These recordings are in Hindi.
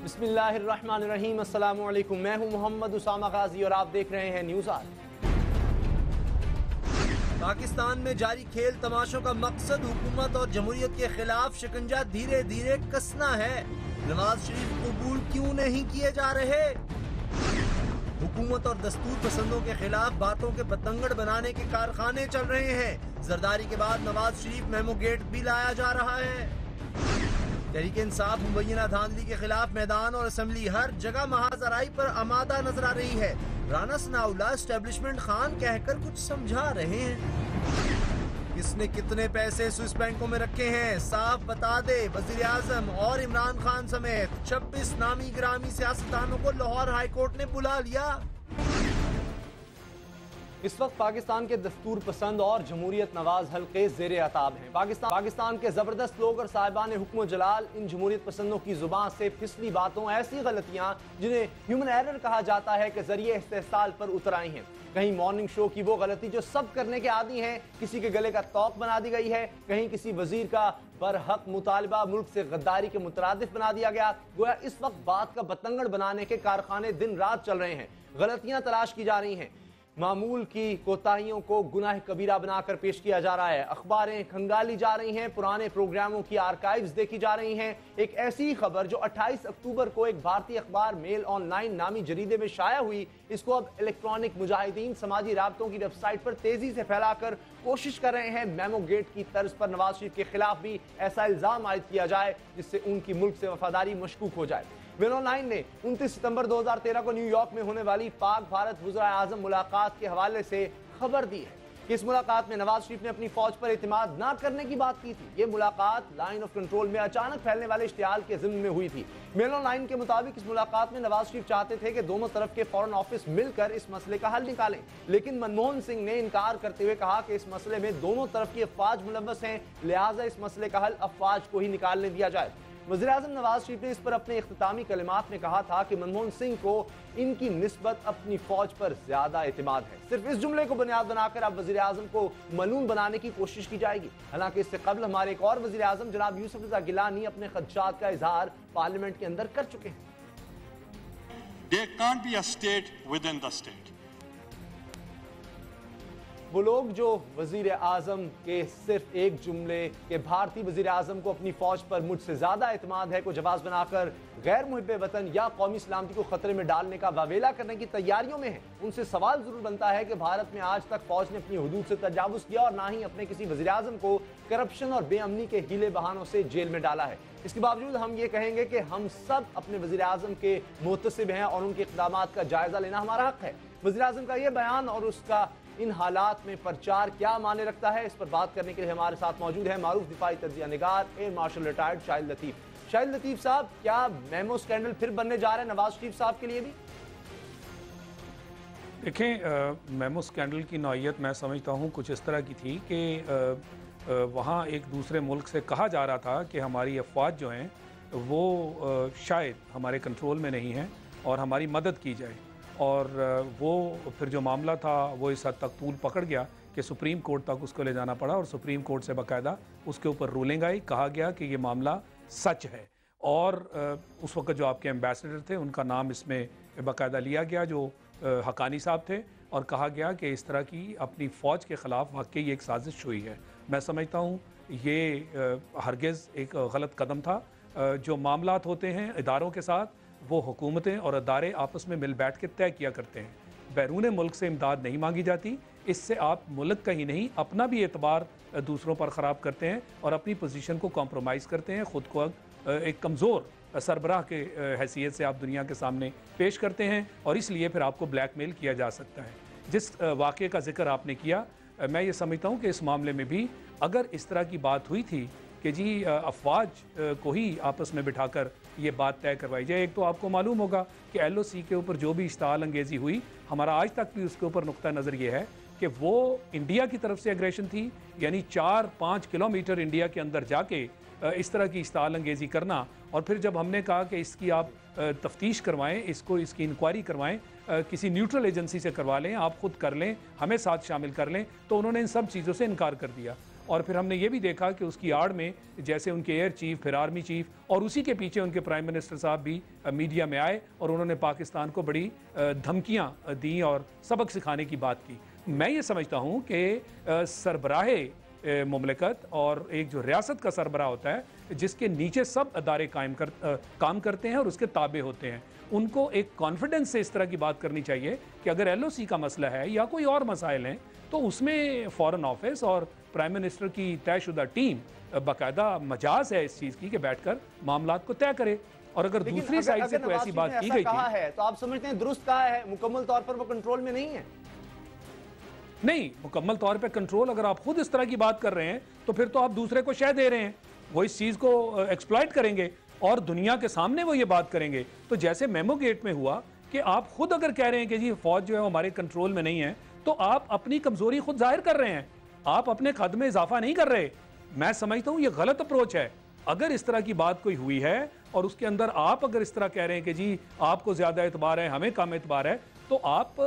बिस्मिल्लाहिर्रहमानिर्रहीम, अस्सलामु अलैकुम। मैं हूं मोहम्मद उसामा गाजी और आप देख रहे हैं न्यूज़ आज। पाकिस्तान में जारी खेल तमाशों का मकसद हुकूमत और जमहूरियत के खिलाफ शिकंजा धीरे धीरे कसना है। नवाज शरीफ कबूल क्यों नहीं किए जा रहे? हुकूमत और दस्तूर पसंदों के खिलाफ बातों के बतंगड़ बनाने के कारखाने चल रहे हैं। जरदारी के बाद नवाज शरीफ मेमो गेट भी लाया जा रहा है। तहरीक इंसाफ मुबैना धांधली के खिलाफ मैदान और असेंबली हर जगह महाजराई पर आमादा नजर आ रही है। राना सनाउल्लाह एस्टेब्लिशमेंट खान कहकर कुछ समझा रहे हैं। किसने कितने पैसे स्विस बैंकों में रखे हैं साफ बता दे। वजीर आजम और इमरान खान समेत 26 नामी गिरामी सियासतदानों को लाहौर हाईकोर्ट ने बुला लिया। इस वक्त पाकिस्तान के दस्तूर पसंद और जमहूरियत नवाज हल्के ज़ेरे अताब हैं। पाकिस्तान के जबरदस्त लोग और साहिबान हुक्म जलाल इन जमहूरियत पसंदों की जुबान से फिसली बातों, ऐसी गलतियां जिन्हें ह्यूमन एरर कहा जाता है के जरिए इस्तेहसाल पर उतर आई हैं। कहीं मॉर्निंग शो की वो गलती जो सब करने के आदी हैं किसी के गले का तौक बना दी गई है, कहीं किसी वजीर का बरहक मुतालबा मुल्क से गद्दारी के मुतरादिफ बना दिया गया। गोया इस वक्त बात का बतंगड़ बनाने के कारखाने दिन रात चल रहे हैं। गलतियां तलाश की जा रही हैं, मामूल की कोताहियों को गुनाह कबीरा बनाकर पेश किया जा रहा है। अखबारें खंगाली जा रही हैं, पुराने प्रोग्रामों की आर्काइव्स देखी जा रही हैं। एक ऐसी खबर जो 28 अक्टूबर को एक भारतीय अखबार मेल ऑनलाइन नामी जरीदे में शाया हुई, इसको अब इलेक्ट्रॉनिक मुजाहिदीन समाजी राब्तों की वेबसाइट पर तेजी से फैलाकर कोशिश कर रहे हैं मेमो गेट की तर्ज पर नवाज शरीफ के खिलाफ भी ऐसा इल्जाम आयद किया जाए जिससे उनकी मुल्क से वफादारी मशकूक हो जाए। मेल ऑनलाइन ने 29 सितंबर 2013 को न्यूयॉर्क में होने वाली पाक भारत वज़ीर आज़म मुलाकात के हवाले से खबर दी है कि इस मुलाकात में नवाज शरीफ ने अपनी फौज पर एतमाद न करने की बात की थी। ये मुलाकात लाइन ऑफ कंट्रोल में अचानक फैलने वाले इश्तिहाल के ज़िम्न में हुई थी। मेल ऑनलाइन के मुताबिक इस मुलाकात में नवाज शरीफ चाहते थे कि दोनों तरफ के फॉरेन ऑफिस मिलकर इस मसले का हल निकालें, लेकिन मनमोहन सिंह ने इनकार करते हुए कहा कि इस मसले में दोनों तरफ की अफवाज मुलव्वस हैं, लिहाजा इस मसले का हल अफवाज को ही निकालने दिया जाए। वज़ीर आज़म नवाज शरीफ ने इस पर अपने इख्तितामी कलिमात में कहा था कि मनमोहन सिंह को इनकी निस्बत अपनी फौज पर ज्यादा एतमाद है। सिर्फ इस जुमले को बुनियाद बनाकर अब वज़ीर आज़म को मलून बनाने की कोशिश की जाएगी। हालांकि इससे कबल हमारे एक और वज़ीर आज़म जनाब यूसुफ रज़ा गिलानी अपने खदशात का इजहार पार्लियामेंट के अंदर कर चुके हैं। There can't be a state within the state. वो लोग जो वजीर आज़म के सिर्फ एक जुमले के भारतीय वजीर आज़म को अपनी फौज पर मुझसे ज्यादा एतमाद है को जवाब बनाकर गैर मुहिब्बे वतन या कौमी सलामती को खतरे में डालने का वावेला करने की तैयारियों में है, उनसे सवाल जरूर बनता है कि भारत में आज तक फौज ने अपनी हुदूद से तजावुज किया और ना ही अपने किसी वजीर आज़म को करप्शन और बेअमनी के हीले बहानों से जेल में डाला है। इसके बावजूद हम ये कहेंगे कि हम सब अपने वजीर आज़म के मुतसिब हैं और उनके इक़दामात का जायजा लेना हमारा हक है। वजीर आज़म का ये बयान और उसका इन हालात में प्रचार क्या माने रखता है, इस पर बात करने के लिए हमारे साथ मौजूद है मारूफ दिफाई तज्जिया निगार air marshal retired Shahid Latif. Shahid Latif साहब, क्या मेमो स्कैंडल फिर बनने जा रहा है नवाज शरीफ साहब के लिए भी? देखें, मेमो स्कैंडल की नौइयत मैं समझता हूँ कुछ इस तरह की थी कि वहाँ एक दूसरे मुल्क से कहा जा रहा था कि हमारी अफवाज जो हैं वो शायद हमारे कंट्रोल में नहीं हैं और हमारी मदद की जाए, और वो फिर जो मामला था वो इस हद तक तूल पकड़ गया कि सुप्रीम कोर्ट तक उसको ले जाना पड़ा और सुप्रीम कोर्ट से बाकायदा उसके ऊपर रूलिंग आई। कहा गया कि ये मामला सच है और उस वक्त जो आपके एम्बेसडर थे उनका नाम इसमें बाकायदा लिया गया जो हकानी साहब थे, और कहा गया कि इस तरह की अपनी फ़ौज के ख़िलाफ़ वाकई एक साजिश हुई है। मैं समझता हूँ ये हरगिज़ एक गलत कदम था। जो मामलात होते हैं इदारों के साथ वो हुकूमतें और अदारे आपस में मिल बैठ के तय किया करते हैं। बैरून मुल्क से इमदाद नहीं मांगी जाती। इससे आप मुल्क का ही नहीं अपना भी एतबार दूसरों पर ख़राब करते हैं और अपनी पोजीशन को कॉम्प्रोमाइज़ करते हैं, ख़ुद को एक कमज़ोर सरबराह के हैसियत से आप दुनिया के सामने पेश करते हैं और इसलिए फिर आपको ब्लैकमेल किया जा सकता है। जिस वाक़े का जिक्र आपने किया, मैं ये समझता हूँ कि इस मामले में भी अगर इस तरह की बात हुई थी कि जी अफवाज को ही आपस में बिठाकर ये बात तय करवाई जाए। एक तो आपको मालूम होगा कि LOC के ऊपर जो भी इश्ताल अंगेज़ी हुई, हमारा आज तक भी उसके ऊपर नुक्ता नज़र ये है कि वो इंडिया की तरफ से एग्रेशन थी, यानी 4-5 किलोमीटर इंडिया के अंदर जाके इस तरह की इश्ताल अंगेज़ी करना, और फिर जब हमने कहा कि इसकी आप तफ्तीश करवाएं, इसकी इंक्वायरी करवाएं, किसी न्यूट्रल एजेंसी से करवा लें, आप खुद कर लें, हमें साथ शामिल कर लें, तो उन्होंने इन सब चीज़ों से इनकार कर दिया। और फिर हमने ये भी देखा कि उसकी आड़ में जैसे उनके एयर चीफ, फिर आर्मी चीफ और उसी के पीछे उनके प्राइम मिनिस्टर साहब भी मीडिया में आए और उन्होंने पाकिस्तान को बड़ी धमकियां दी और सबक सिखाने की बात की। मैं ये समझता हूँ कि सरबराहे मुमलिकत और एक जो रियासत का सरबराह होता है जिसके नीचे सब अदारे काम करते हैं और उसके ताबे होते हैं, उनको एक कॉन्फिडेंस से इस तरह की बात करनी चाहिए कि अगर LOC का मसला है या कोई और मसाइल हैं तो उसमें फॉरेन ऑफिस और प्राइम मिनिस्टर की तयशुदा टीम बाकायदा मजाज है इस चीज़ की कि बैठकर मामलात को तय करे। और अगर दूसरी साइड से कोई ऐसी बात की गई थी तो आप समझते हैं दुरुस्त कहा है, मुकम्मल तौर पर वो कंट्रोल में नहीं है? नहीं, मुकम्मल तौर पे कंट्रोल अगर आप खुद इस तरह की बात कर रहे हैं तो फिर तो आप दूसरे को शह दे रहे हैं, वो इस चीज़ को एक्सप्लॉइट करेंगे और दुनिया के सामने वो ये बात करेंगे। तो जैसे मेमो गेट में हुआ कि आप खुद अगर कह रहे हैं कि जी फौज जो है हमारे कंट्रोल में नहीं है, तो आप अपनी कमजोरी खुद जाहिर कर रहे हैं, आप अपने कद में इजाफा नहीं कर रहे। मैं समझता हूँ ये गलत अप्रोच है। अगर इस तरह की बात कोई हुई है और उसके अंदर आप अगर इस तरह कह रहे हैं कि जी आपको ज़्यादा एतबार है, हमें कम एतबार है, तो आप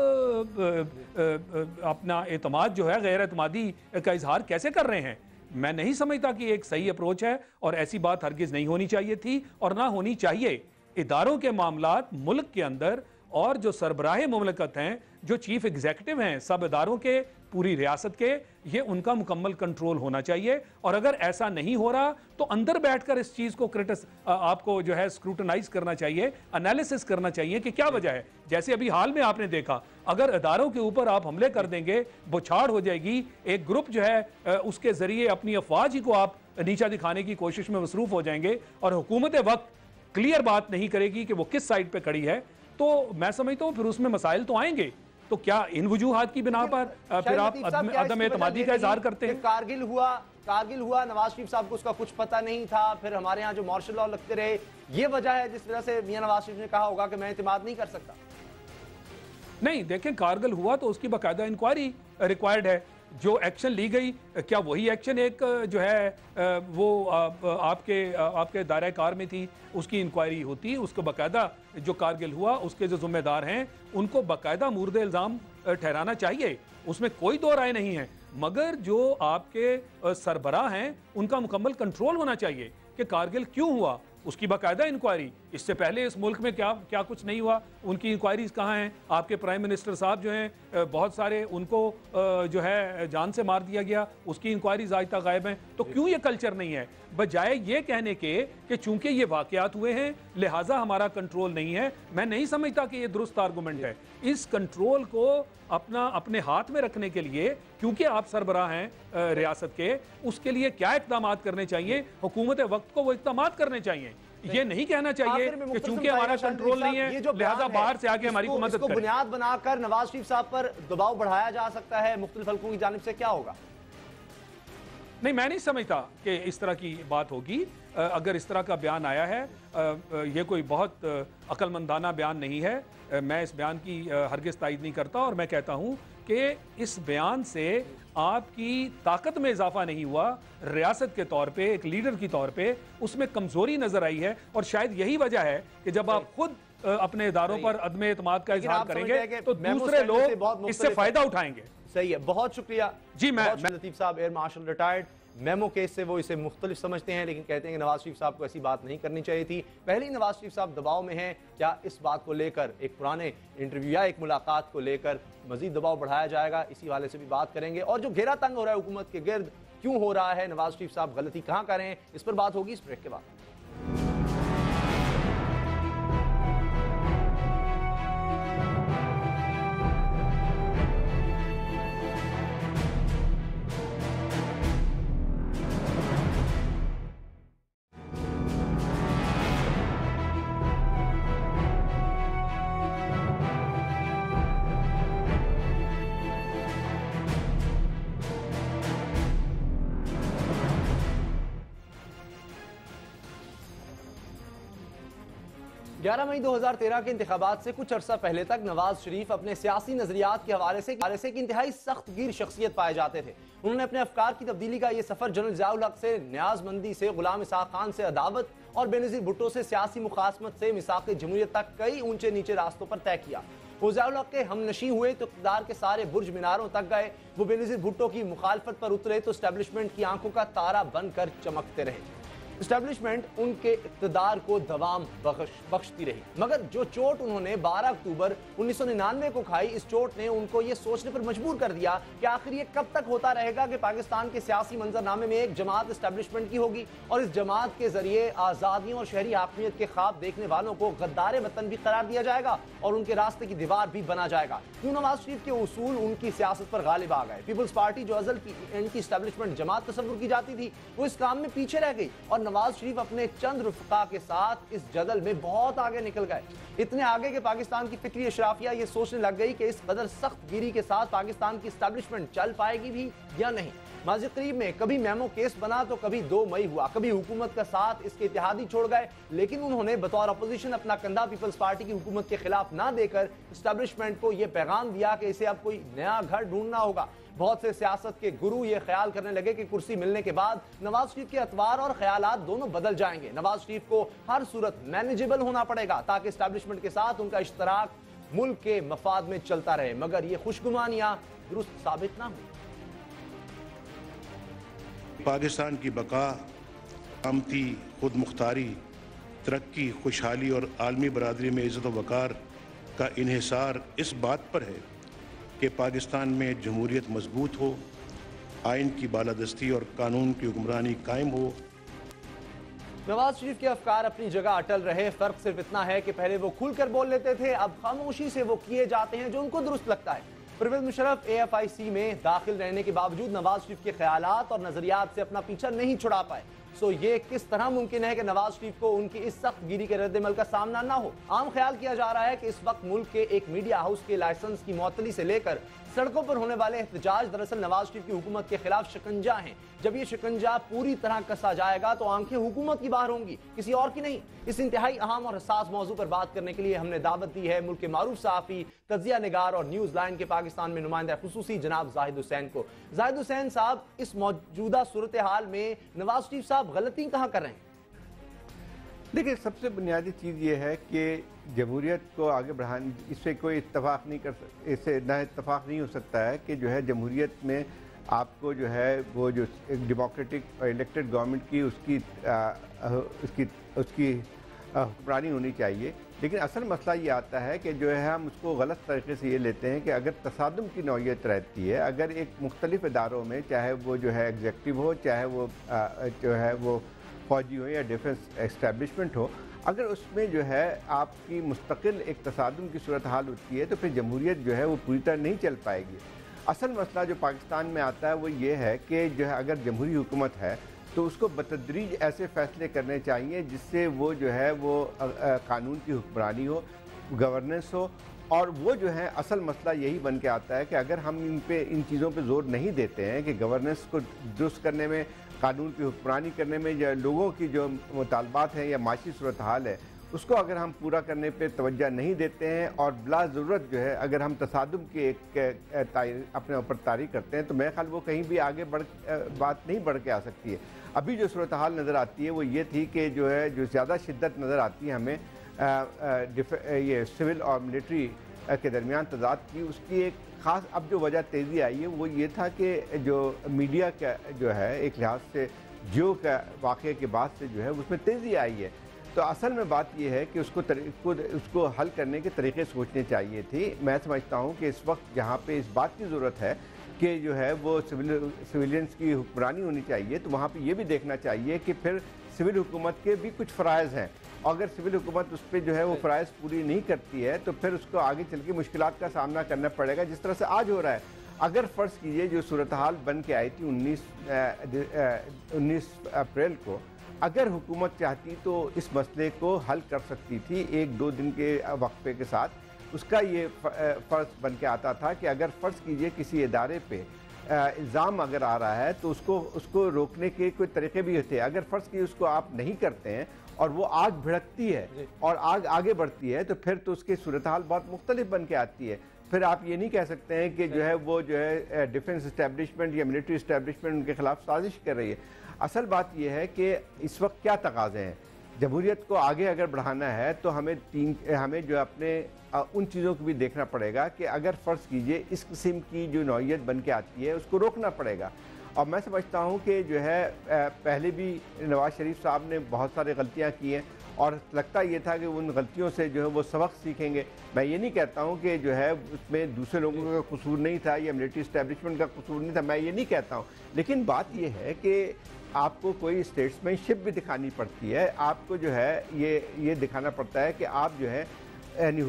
अपना एतमाद जो है गैर एतमादी का इजहार कैसे कर रहे हैं? मैं नहीं समझता कि एक सही अप्रोच है और ऐसी बात हरगिज़ नहीं होनी चाहिए थी और ना होनी चाहिए। इदारों के मामलात मुल्क के अंदर और जो सरबराह मुमलिकत हैं, जो चीफ एग्जीक्यूटिव हैं सब इदारों के, पूरी रियासत के, ये उनका मुकम्मल कंट्रोल होना चाहिए। और अगर ऐसा नहीं हो रहा तो अंदर बैठकर इस चीज़ को आपको जो है स्क्रूटनाइज करना चाहिए, एनालिसिस करना चाहिए कि क्या वजह है। जैसे अभी हाल में आपने देखा, अगर इदारों के ऊपर आप हमले कर देंगे, बुछाड़ हो जाएगी, एक ग्रुप जो है उसके ज़रिए अपनी अफवाज ही को आप नीचा दिखाने की कोशिश में मसरूफ़ हो जाएंगे और हुकूमत वक्त क्लियर बात नहीं करेगी कि वो किस साइड पर खड़ी है, तो मैं समझता हूँ फिर उसमें मसाइल तो आएंगे। तो क्या इन वजूहात की बिना पर फिर आप अदम एतमादी का इजहार करते हैं? कारगिल हुआ, नवाज शरीफ साहब को उसका कुछ पता नहीं था, फिर हमारे यहाँ जो मार्शल लॉ लगते रहे, ये वजह है जिस वजह से मियां नवाज शरीफ ने कहा होगा कि मैं एतमाद नहीं कर सकता? नहीं, देखें, कारगिल हुआ तो उसकी बाकायदा इंक्वायरी रिक्वायर्ड है। जो एक्शन ली गई, क्या वही एक्शन एक जो है वो आपके दायरे कार में थी, उसकी इंक्वायरी होती, उसको बाकायदा जो कारगिल हुआ उसके जो जिम्मेदार हैं उनको बाकायदा मुर्दे इल्ज़ाम ठहराना चाहिए, उसमें कोई दो राय नहीं है। मगर जो आपके सरबराह हैं उनका मुकम्मल कंट्रोल होना चाहिए कि कारगिल क्यों हुआ, उसकी बाकायदा इंक्वायरी। इससे पहले इस मुल्क में क्या कुछ नहीं हुआ, उनकी इंक्वायरीज कहाँ हैं? आपके प्राइम मिनिस्टर साहब जो हैं बहुत सारे, उनको जो है जान से मार दिया गया, उसकी इंक्वायरीज आज तक गायब हैं। तो क्यों ये कल्चर नहीं है? बजाय ये कहने के कि चूंकि ये वाकयात हुए हैं लिहाजा हमारा कंट्रोल नहीं है, मैं नहीं समझता कि ये दुरुस्त आर्गूमेंट है। इस कंट्रोल को अपने हाथ में रखने के लिए, क्योंकि आप सरबराह हैं रियासत के, उसके लिए क्या इक़दाम करने चाहिए? हुकूमत वक्त को वो इक़दाम करने चाहिए। ये नहीं कहना चाहिए कि चूंकि हमारा कंट्रोल नहीं है लिहाजा बाहर से आके हमारी को मदद करें। बुनियाद बनाकर नवाज शरीफ साहब पर दबाव बढ़ाया जा सकता है मुख्तलिफ हल्कों की जानिब से, क्या होगा? नहीं, मैं नहीं समझता कि इस तरह की बात होगी। अगर इस तरह का बयान आया है, ये कोई बहुत अक्लमंदाना बयान नहीं है। मैं इस बयान की हरगिज़ तायद नहीं करता और मैं कहता हूँ कि इस बयान से आपकी ताकत में इजाफा नहीं हुआ, रियासत के तौर पे, एक लीडर की तौर पे उसमें कमजोरी नजर आई है। और शायद यही वजह है कि जब आप खुद अपने इदारों पर अदम एतमाद का इजहार करेंगे तो दूसरे लोग इससे फायदा उठाएंगे। सही है, बहुत शुक्रिया जी। मैं लतीफ साहब, air marshal retired, memo case से वो इसे मुख्तलिफ समझते हैं, लेकिन कहते हैं कि नवाज शरीफ साहब को ऐसी बात नहीं करनी चाहिए थी। पहले ही नवाज शरीफ साहब दबाव में हैं, क्या इस बात को लेकर एक पुराने इंटरव्यू या एक मुलाकात को लेकर मजीद दबाव बढ़ाया जाएगा? इसी वाले से भी बात करेंगे। और जो घेरा तंग हो रहा है हुकूमत के गिर्द, क्यों हो रहा है, नवाज शरीफ साहब गलती कहाँ कर रहे हैं, इस पर बात होगी इस ब्रेक के बाद। मई 2013 के इंतखाबात से कुछ अरसा पहले तक नवाज शरीफ अपने सियासी नजरियात के हवाले से की इंतहाई सख्त गिर शख्सियत पाए जाते थे। उन्होंने अपने अफकार की तब्दीली का यह सफर जनरल ज़ियाउल हक से न्याजमंदी से, गुलाम इसहाक खान से अदावत और बेनज़ीर भुट्टो से सियासी मुखासमत से मिसाक़ जमहूरियत तक कई ऊंचे नीचे रास्तों पर तय किया। वो ज़ियाउल हक़ के हमनशी हुए तो इक़्तिदार के सारे बुर्ज मीनारों तक गए। वो बेनज़ीर भुट्टो की मुखालफत पर उतरे तो एस्टेब्लिशमेंट की आंखों का तारा बनकर चमकते रहे। एस्टेब्लिशमेंट उनके इक़्तिदार को दवाम बख्शती रही, मगर जो चोट उन्होंने 12 अक्टूबर 1999 को खाई, इस चोट ने उनको ये सोचने पर मजबूर कर दिया कि आखिर ये कब तक होता रहेगा कि पाकिस्तान के सियासी मंजरनामे में एक जमात एस्टेब्लिशमेंट की होगी और इस जमात के जरिए आज़ादियों और शहरी हाकमियत के ख्वाब देखने वालों को गद्दार वतन भी करार दिया जाएगा और उनके रास्ते की दीवार भी बना जाएगा। क्यों नवाज शरीफ के उसूल उनकी सियासत पर गालिब आ गए। पीपल्स पार्टी जो अजल की एंटी एस्टेब्लिशमेंट जमात तस्वुर की जाती थी, वो इस काम में पीछे रह गई और नवाज शरीफ अपने चंद रुफका के साथ इस जदल में बहुत आगे निकल गए। इतने आगे कि पाकिस्तान की फिक्री अशराफिया ये सोचने लग गई कि इस कदर सख्त गिरी के साथ पाकिस्तान की एस्टेब्लिशमेंट चल पाएगी भी या नहीं। माज़ी करीब में कभी मेमो केस बना तो कभी 2 मई हुआ, कभी हुकूमत का साथ इसके इत्तेहादी छोड़ गए, लेकिन उन्होंने बतौर अपोजिशन अपना कंधा पीपल्स पार्टी की हुकूमत के खिलाफ ना देकर एस्टेब्लिशमेंट को यह पैगाम दिया कि इसे अब कोई नया घर ढूंढना होगा। बहुत से सियासत के गुरु ये ख्याल करने लगे कि कुर्सी मिलने के बाद नवाज शरीफ के अतवार और ख्यालात दोनों बदल जाएंगे। नवाज शरीफ को हर सूरत मैनेजेबल होना पड़ेगा ताकि एस्टेब्लिशमेंट के साथ उनका इश्तराक मुल्क के मफाद में चलता रहे, मगर ये खुशगुमानियां दुरुस्त साबित ना हुई। पाकिस्तान की बका, अमती, खुद मुख्तारी, तरक्की, खुशहाली और आलमी बरादरी में इज़्ज़त व वक़ार का इन्हिसार इस बात पर है कि पाकिस्तान में जमहूरियत मजबूत हो, आइन की बालादस्ती और कानून की हुक्मरानी कायम हो। नवाज शरीफ के अफकार अपनी जगह अटल रहे। फर्क सिर्फ इतना है कि पहले वो खुलकर बोल लेते थे, अब खामोशी से वो किए जाते हैं जो उनको दुरुस्त लगता है। परवेज मुशर्रफ AFIC में दाखिल रहने के बावजूद नवाज शरीफ के ख्यालात और नजरियात से अपना पीछा नहीं छुड़ा पाए। सो ये किस तरह मुमकिन है कि नवाज शरीफ को उनकी इस सख्त गिरी के रद्दमल का सामना ना हो। आम ख्याल किया जा रहा है कि इस वक्त मुल्क के एक मीडिया हाउस के लाइसेंस की मुअत्तली से लेकर सड़कों पर होने वाले एहतजाज दरअसल नवाज शरीफ की हुकूमत के खिलाफ शिकंजा हैं। जब ये शिकंजा पूरी तरह कसा जाएगा तो आंखें हुकूमत की बाहर होंगी, किसी और की नहीं। इस इंतहाई अहम और हसास मौजू पर बात करने के लिए हमने दावत दी है मुल्क के मारूफ सहाफ़ी, तज्जिया निगार और न्यूज़ लाइन के पाकिस्तान में नुमाइंदा खुसूसी जनाब जाहिद हुसैन को। जाहिद हुसैन साहब, इस मौजूदा सूरत हाल में नवाज शरीफ साहब गलती कहाँ कर रहे हैं? देखिए, सबसे बुनियादी चीज़ ये है कि जमहूरियत को आगे बढ़ाने, इससे कोई इत्तफाक नहीं कर सकता, इससे ना इत्तफाक नहीं हो सकता है कि जो है जमहूरियत में आपको जो है वो जो एक डेमोक्रेटिक और इलेक्टेड गवर्नमेंट की उसकी हुक्मरानी होनी चाहिए। लेकिन असल मसला ये आता है कि जो है हम उसको गलत तरीके से ये लेते हैं कि अगर तसादुम की नौयत रहती है, अगर एक मुख्तलिफ इदारों में, चाहे वो जो है एग्जेक्टिव हो, चाहे वो जो है वो फौजी हो या डिफेंस एस्टेब्लिशमेंट हो, अगर उसमें जो है आपकी मुस्तकिल एक तसादुम की सूरत हाल होती है तो फिर जमहूरियत जो है वो पूरी तरह नहीं चल पाएगी। असल मसला जो पाकिस्तान में आता है वो ये है कि जो है अगर जमहूरी हुकूमत है तो उसको बतदरीज ऐसे फ़ैसले करने चाहिए जिससे वो जो है वो कानून की हुक्मरानी हो, गवर्नेंस हो। और वो जो है असल मसला यही बन के आता है कि अगर हम इन चीज़ों पे जोर नहीं देते हैं कि गवर्नेंस को दुरुस्त करने में, कानून की हुक्मरानी करने में, या लोगों की जो मुतालबात हैं या माशी सूरत हाल है उसको अगर हम पूरा करने पे तवज्जो नहीं देते हैं और बिला ज़रूरत जो है अगर हम तसादुम की एक अपने ऊपर तारीख करते हैं तो मेरे ख्याल वो कहीं भी आगे बात नहीं बढ़ के आ सकती है। अभी जो सूरत हाल नज़र आती है वो ये थी कि जो है जो ज़्यादा शिद्दत नज़र आती है हमें ये सिविल और मिलिट्री के दरमियान तज़ाद की, उसकी एक ख़ास अब जो वजह तेज़ी आई है वो ये था कि जो मीडिया का जो है एक लिहाज से जियो का वाक़े के बाद से जो है उसमें तेज़ी आई है। तो असल में बात यह है कि उसको हल करने के तरीके सोचने चाहिए थी। मैं समझता हूँ कि इस वक्त जहाँ पे इस बात की ज़रूरत है कि जो है वो सिविलियंस की हुक्मरानी होनी चाहिए, तो वहाँ पे ये भी देखना चाहिए कि फिर सिविल हुकूमत के भी कुछ फ़राइज़ हैं, और अगर सिविल हुकूमत उस पर जो है वो फ़राइज़ पूरी नहीं करती है तो फिर उसको आगे चल के मुश्किलात का सामना करना पड़ेगा, जिस तरह से आज हो रहा है। अगर फ़र्ज़ कीजिए जो सूरत हाल बन के आई थी 19 अप्रैल को, अगर हुकूमत चाहती तो इस मसले को हल कर सकती थी 1-2 दिन के वक्फे के साथ। उसका ये फ़र्ज़ बन के आता था कि अगर फ़र्ज़ कीजिए किसी इदारे पे इल्ज़ाम अगर आ रहा है तो उसको रोकने के कोई तरीके भी होते हैं। अगर फ़र्ज़ कीजिए उसको आप नहीं करते हैं और वो आग भिड़कती है और आग आगे बढ़ती है तो फिर तो उसकी सूरत हाल बहुत मुख्तलिफ बन के आती है। फिर आप ये नहीं कह सकते हैं कि जो है वो जो है डिफेंस इस्टेब्लिशमेंट या मिलिट्री इस्टेब्लिशमेंट उनके खिलाफ साजिश कर रही है। असल बात यह है कि इस वक्त क्या तकाज़े हैं। जमहूरियत को आगे अगर बढ़ाना है तो हमें जो अपने उन चीज़ों को भी देखना पड़ेगा कि अगर फ़र्ज़ कीजिए इस किस्म की जो नौइयत बन के आती है उसको रोकना पड़ेगा। और मैं समझता हूँ कि जो है पहले भी नवाज़ शरीफ साहब ने बहुत सारी गलतियाँ की हैं और लगता ये था कि उन गलतियों से जो है वो सबक सीखेंगे। मैं ये नहीं कहता हूँ कि जो है उसमें दूसरे लोगों का कसूर नहीं था या मिलिट्री इस्टेब्लिशमेंट का कसूर नहीं था, मैं ये नहीं कहता हूँ। लेकिन बात ये है कि आपको कोई स्टेट्समैनशिप भी दिखानी पड़ती है, आपको जो है ये दिखाना पड़ता है कि आप जो है यानी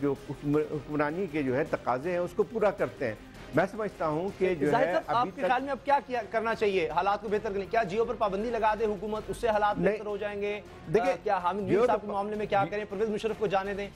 हुक्मरानी के जो है तकाजे हैं उसको पूरा करते हैं। मैं समझता हूँ कि जो है आपके ख्याल में अब क्या करना चाहिए हालात को बेहतर करने? क्या जियो पर पाबंदी लगा दे हुकूमत, उससे हालात बेहतर हो जाएंगे? देखिए क्या हामिद यूसुफ साहब के मामले में क्या करें, परवेज मुशर्रफ को जाने दें?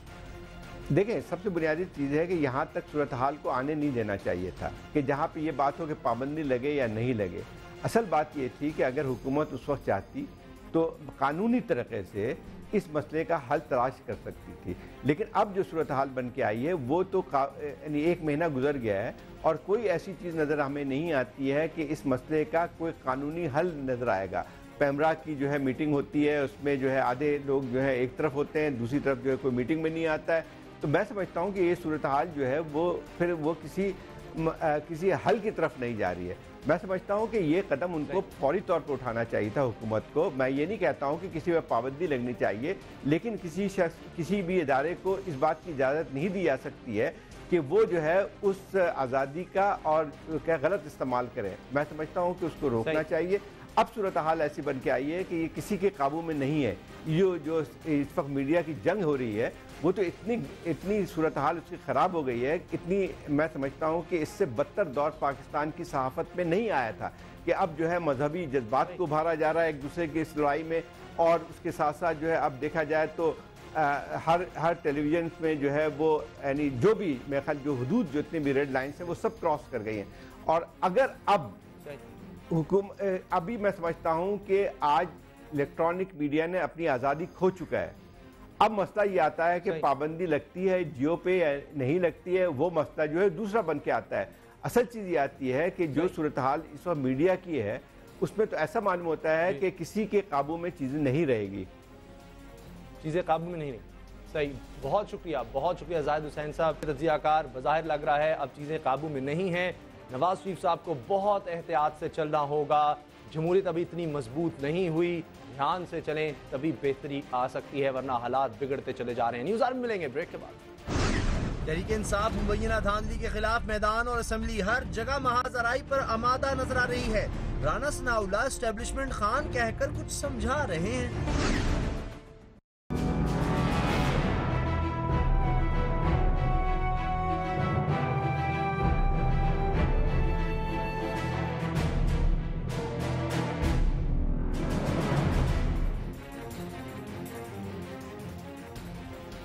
देखिए सबसे बुनियादी चीज़ है कि यहाँ तक सूरत हाल को आने नहीं देना चाहिए था कि जहाँ पे ये बात हो कि पाबंदी लगे या नहीं लगे। असल बात ये थी कि अगर हुकूमत उस वक्त चाहती तो कानूनी तरीके से इस मसले का हल तलाश कर सकती थी। लेकिन अब जो सूरत हाल बन के आई है वो तो यानी 1 महीना गुजर गया है और कोई ऐसी चीज़ नज़र हमें नहीं आती है कि इस मसले का कोई कानूनी हल नज़र आएगा। पैमरा की जो है मीटिंग होती है, उसमें जो है आधे लोग जो है एक तरफ होते हैं, दूसरी तरफ जो है कोई मीटिंग में नहीं आता है। तो मैं समझता हूँ कि ये सूरत हाल जो है वो किसी हल की तरफ नहीं जा रही है। मैं समझता हूँ कि ये कदम उनको फौरी तौर पर उठाना चाहिए था हुकूमत को। मैं ये नहीं कहता हूँ कि किसी पर पाबंदी लगनी चाहिए, लेकिन किसी भी इदारे को इस बात की इजाज़त नहीं दी जा सकती है कि वो जो है उस आज़ादी का और क्या गलत इस्तेमाल करें। मैं समझता हूँ कि उसको रोकना चाहिए। अब सूरत हाल ऐसी बन के आई है कि ये किसी के काबू में नहीं है। ये जो इस वक्त मीडिया की जंग हो रही है वो तो इतनी सूरत हाल उसकी ख़राब हो गई है, इतनी मैं समझता हूँ कि इससे बदतर दौर पाकिस्तान की सहाफ़त में नहीं आया था कि अब जो है मजहबी जज्बात को उभारा जा रहा है एक दूसरे की इस लड़ाई में। और उसके साथ साथ जो है अब देखा जाए तो हर टेलीविज़न में जो है वो यानी जो भी मेरे ख्याल जो हुदूद जो इतनी भी रेड लाइन्स हैं वो सब क्रॉस कर गई हैं। और अगर अब अभी मैं समझता हूँ कि आज इलेक्ट्रॉनिक मीडिया ने अपनी आज़ादी खो चुका है। अब मसला ये आता है कि पाबंदी लगती है जियो पे या नहीं लगती है, वो मसला जो है दूसरा बन के आता है। असल चीज़ ये आती है कि जो सूरत हाल इस वक्त मीडिया की है उसमें तो ऐसा मालूम होता है कि किसी के काबू में चीज़ें नहीं रहेगी, चीज़ें काबू में नहीं रहेंगी। सही, बहुत शुक्रिया जाहिद हुसैन साहब। तजियाकार बज़ाहिर लग रहा है अब चीज़ें काबू में नहीं हैं। नवाज शरीफ साहब को बहुत एहतियात से चलना होगा। जमहूरियत अभी इतनी मजबूत नहीं हुई, ध्यान से चलें तभी बेहतरी आ सकती है, वरना हालात बिगड़ते चले जा रहे हैं। न्यूज़ आवर में मिलेंगे ब्रेक के बाद। तहरीक इंसाफ मुबैना धांधली के खिलाफ मैदान और असम्बली हर जगह महाजराई पर आमादा नजर आ रही है। राना सनाउल्लाह एस्टेब्लिशमेंट खान कहकर कुछ समझा रहे हैं।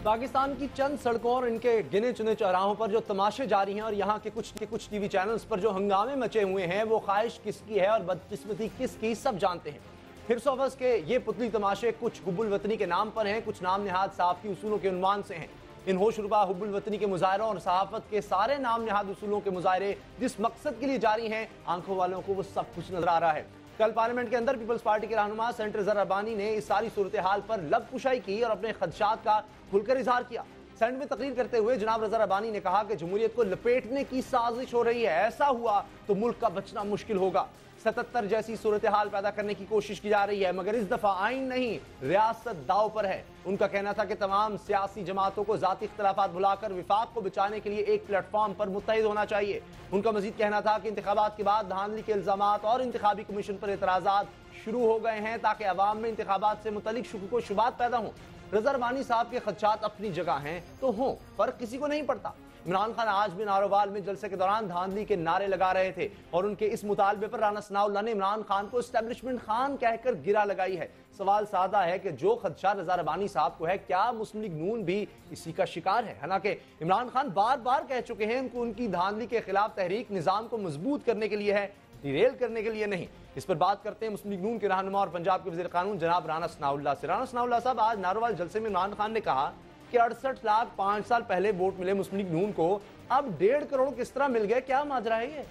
पाकिस्तान की चंद सड़कों और इनके गिने चुने चौराहों पर जो तमाशे जारी हैं और यहाँ के कुछ टीवी चैनल्स पर जो हंगामे मचे हुए हैं वो ख्वाहिश किसकी है और बदकिस्मती किसकी सब जानते हैं। हिर्स ऑफ हर्स के ये पुतली तमाशे कुछ हुब्बुल वतनी के नाम पर हैं, कुछ नाम निहाद सहाफ़ती उसूलों के उन्वान से हैं। इन होशरुबा हुब्बुल वतनी के मुजाहरों और सहाफ़त के सारे नाम निहाद उसूलों के मुजाहरे जिस मकसद के लिए जारी हैं, आंखों वालों को वो सब कुछ नजर आ रहा है। कल पार्लियामेंट के अंदर पीपल्स पार्टी के रहनुमा सेनेटर ज़र अरबानी ने इस सारी सूरत हाल पर लबकुशाई की और अपने खदशात का खुलकर इजहार किया। सेनेट में तकरीर करते हुए जनाब रज़ा अरबानी ने कहा कि जमहूरियत को लपेटने की साजिश हो रही है, ऐसा हुआ तो मुल्क का बचना मुश्किल होगा। 77 जैसी सूरत हाल पैदा करने की कोशिश की जा रही है, मगर इस दफा आइन नहीं रियासत दाव पर है। उनका कहना था कि तमाम सियासी जमातों को जाती इख्तलाफात भुलाकर विफाक को बचाने के लिए एक प्लेटफॉर्म पर मुत्तहिद होना चाहिए। उनका मजीद कहना था कि इंतखाबात के बाद धांधली के इल्जामात और इंतखाबी कमीशन पर एतराज़ात शुरू हो गए हैं ताकि अवाम में इंतखाबात से मुतल्लिक शुकूक व शुबात पैदा हों। रज़ा अरबानी साहब के खदशात अपनी जगह हैं तो हों, फर्क किसी को नहीं पड़ता। इमरान खान आज भी नारोवाल में जलसे के दौरान धांधली के नारे लगा रहे थे और उनके इस मुतालबे पर राना सनाउल्लाह ने इमरान खान को एस्टेब्लिशमेंट खान कहकर गिरा लगाई है। सवाल सादा है कि जो खदशा रज़ा अरबानी साहब को है, क्या मुस्लिम लीग नून भी इसी का शिकार है? हालांकि इमरान खान बार बार कह चुके हैं उनकी धांधली के खिलाफ तहरीक निज़ाम को मजबूत करने के लिए है, डिरेल करने के लिए नहीं। इस पर बात करते हैं मुस्लिम लीग नून के रहनुमा और पंजाब के वज़ीर कानून जनाब राना सनाउल्लाह से। राना सनाउल्लाह साहब, आज नारोवाल जलसे में इमरान खान ने कहा कि 68 लाख 5 साल पहले वोट मिले मुस्लिम लीग नून को, अब 1.5 करोड़ किस तरह मिल गए, क्या माजरा है ये?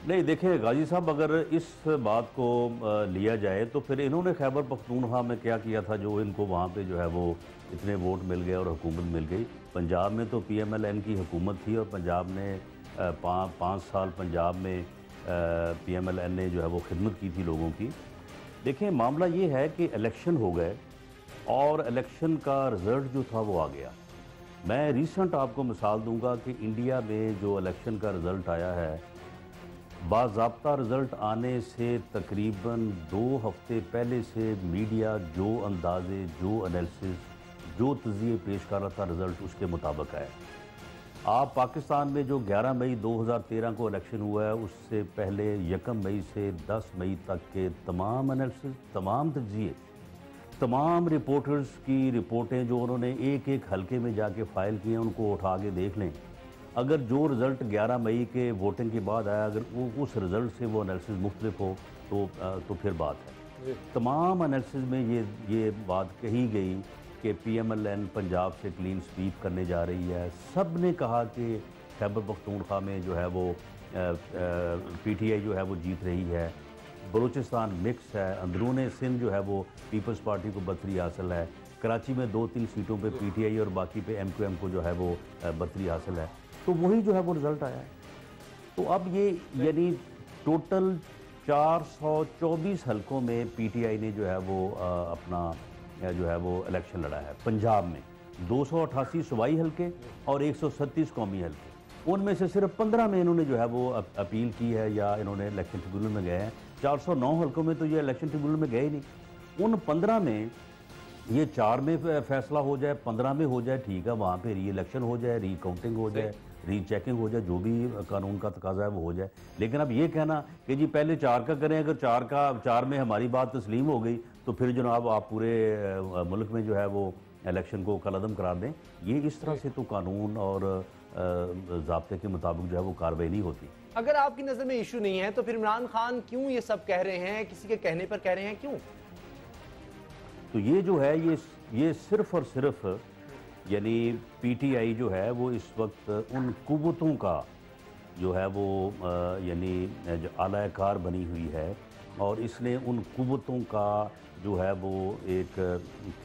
नहीं देखिए गाजी साहब, अगर इस बात को लिया जाए तो फिर इन्होंने खैबर पख्तूनख्वा में क्या किया था जो इनको वहाँ पे जो है वो इतने वोट मिल गए और हुकूमत मिल गई। पंजाब में तो PMLN की हुकूमत थी और पंजाब ने 5 साल पंजाब में PMLN ने जो है वो खिदमत की थी लोगों की। देखिए मामला ये है कि इलेक्शन हो गए और इलेक्शन का रिज़ल्ट जो था वो आ गया। मैं रिसेंट आपको मिसाल दूंगा कि इंडिया में जो इलेक्शन का रिज़ल्ट आया है, बाज़ाब्ता रिज़ल्ट आने से तकरीबन 2 हफ्ते पहले से मीडिया जो अंदाज़े, जो एनालिसिस, जो तज़िये पेश कर रहा था, रिज़ल्ट उसके मुताबिक आया। आप पाकिस्तान में जो 11 मई 2013 को इलेक्शन हुआ है, उससे पहले 1 मई से 10 मई तक के तमाम एनालिसिस, तमाम तज़िये, तमाम रिपोर्टर्स की रिपोर्टें जो उन्होंने एक एक हलके में जाके फ़ाइल किए हैं, उनको उठा के देख लें। अगर जो रिज़ल्ट 11 मई के वोटिंग के बाद आया, अगर वो उस रिज़ल्ट से वो एनालिसिस मुख्तलिफ हो तो फिर बात है। तमाम एनालिसिस में ये बात कही गई कि PMLN पंजाब से क्लीन स्वीप करने जा रही है। सब ने कहा कि खैबर पख्तूनख्वा में जो है वो PTI जो है वो जीत रही है, बलूचिस्तान मिक्स है, अंदरून सिंध जो है वो पीपल्स पार्टी को बर्तरी हासिल है, कराची में 2-3 सीटों पे PTI और बाकी पे MQM को जो है वो बर्तरी हासिल है। तो वही जो है वो रिज़ल्ट आया है। तो अब ये यानी टोटल 424 हलकों में PTI ने जो है वो अपना जो है वो इलेक्शन लड़ा है। पंजाब में 288 सूबाई हलके और 137 कौमी हलके, उनमें से सिर्फ 15 में इन्होंने जो है वो अपील की है या इन्होंने इलेक्शन ट्रिब्यूनल में गए हैं। 409 हलकों में तो ये इलेक्शन ट्रिब्यूनल में गए ही नहीं। उन 15 में ये 4 में फैसला हो जाए, 15 में हो जाए, ठीक है, वहाँ पे री इलेक्शन हो जाए, री काउंटिंग हो जाए, रीचेकिंग हो जाए, जो भी कानून का तकाजा है वो हो जाए। लेकिन अब ये कहना कि जी पहले 4 का करें, अगर 4 में हमारी बात तस्लीम हो गई तो फिर जनाब आप पूरे मुल्क में जो है वो इलेक्शन को कलअदम करार दें, ये इस तरह से तो कानून और ज़ाब्ते के मुताबिक जो है वो कार्रवाई नहीं होती। अगर आपकी नज़र में इशू नहीं है तो फिर इमरान खान क्यों ये सब कह रहे हैं, किसी के कहने पर कह रहे हैं, क्यों? तो ये जो है ये सिर्फ और सिर्फ यानी PTI जो है वो इस वक्त उन कुव्वतों का जो है वो यानी जो आलाकार बनी हुई है और इसने उन कुव्वतों का जो है वो एक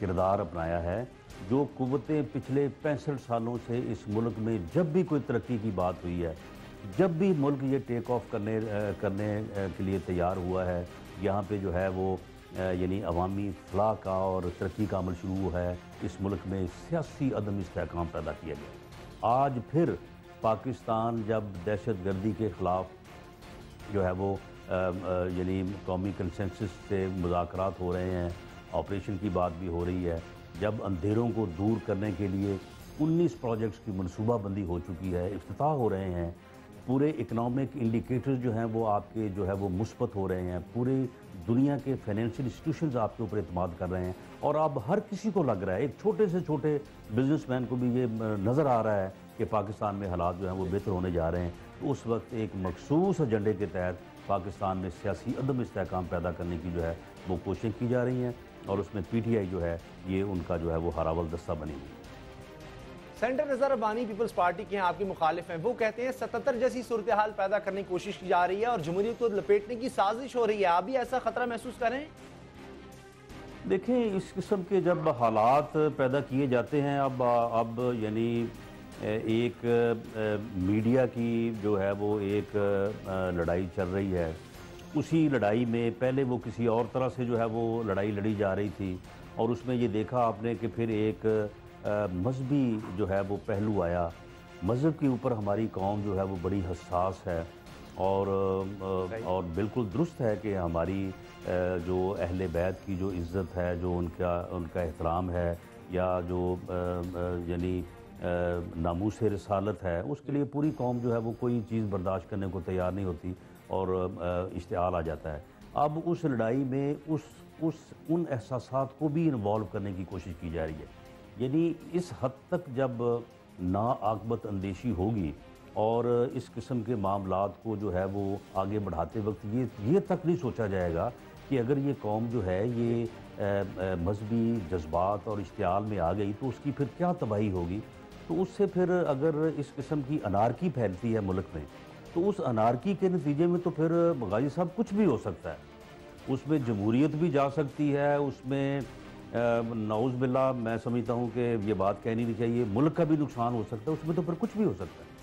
किरदार अपनाया है। जो कुव्वतें पिछले 65 सालों से इस मुल्क में जब भी कोई तरक्की की बात हुई है, जब भी मुल्क ये टेक ऑफ करने के लिए तैयार हुआ है, यहाँ पे जो है वो यानी अवामी फलाह का और तरक्की का अमल शुरू है, इस मुल्क में सियासी अदम इस्तेहकाम पैदा किया गया। आज फिर पाकिस्तान जब दहशत गर्दी के ख़िलाफ़ जो है वो यानी कौमी कंसेंसस से मुज़ाकरात हो रहे हैं, ऑपरेशन की बात भी हो रही है, जब अंधेरों को दूर करने के लिए 19 प्रोजेक्ट्स की मनसूबाबंदी हो चुकी है, इफ्तिताह हो रहे हैं, पूरे इकनॉमिक इंडिकेटर्स जो हैं वो आपके जो है वो मुस्बत हो रहे हैं, पूरे दुनिया के फाइनेंशियल इंस्टीट्यूशंस आपके ऊपर एतमाद कर रहे हैं और अब हर किसी को लग रहा है, एक छोटे से छोटे बिजनेसमैन को भी ये नज़र आ रहा है कि पाकिस्तान में हालात जो हैं वो बेहतर होने जा रहे हैं। तो उस वक्त एक मखसूस एजेंडे के तहत पाकिस्तान में सियासी अदम इस्तेहकाम पैदा करने की जो है वो कोशिश की जा रही हैं और उसमें PTI जो है ये उनका जो है वो हारावल दस्ता बनी हुई है। सेंटर नज़र रब्बानी पीपल्स पार्टी के हैं, आपके मुखालिफ हैं, वो कहते हैं 77 जैसी सूरत हाल पैदा करने की कोशिश की जा रही है और जमहूरियत को लपेटने की साजिश हो रही है। आप भी ऐसा खतरा महसूस करें? देखें, इस किस्म के जब हालात पैदा किए जाते हैं, अब यानी एक मीडिया की जो है वो एक लड़ाई चल रही है। उसी लड़ाई में पहले वो किसी और तरह से जो है वो लड़ाई लड़ी जा रही थी और उसमें ये देखा आपने कि फिर एक मजहबी जो है वो पहलू आया। मज़हब के ऊपर हमारी कौम जो है वो बड़ी हसास है और बिल्कुल दुरुस्त है कि हमारी जो अहले बैत की जो इज़्ज़त है, जो उनका एहतराम है या जो यानी नामूस रिसालत है, उसके लिए पूरी कौम जो है वो कोई चीज़ बर्दाश्त करने को तैयार नहीं होती और इश्तिआल आ जाता है। अब उस लड़ाई में उन एहसासात को भी इन्वॉल्व करने की कोशिश की जा रही है। यानी इस हद तक जब नाआक़बत अंदेशी होगी और इस किस्म के मामलात को जो है वो आगे बढ़ाते वक्त ये तक नहीं सोचा जाएगा कि अगर ये कौम जो है ये मजहबी जज्बात और इश्तिआल में आ गई तो उसकी फिर क्या तबाही होगी। तो उससे फिर अगर इस किस्म की अनारकी फैलती है मुल्क में तो उस अनारकी के नतीजे में तो फिर गाजी साहब कुछ भी हो सकता है, उसमें जमहूरियत भी जा सकती है, उसमें नाउज़ बिल्ला मैं समझता हूँ कि ये बात कहनी नहीं चाहिए, मुल्क का भी नुकसान हो सकता है, उसमें तो फिर कुछ भी हो सकता है।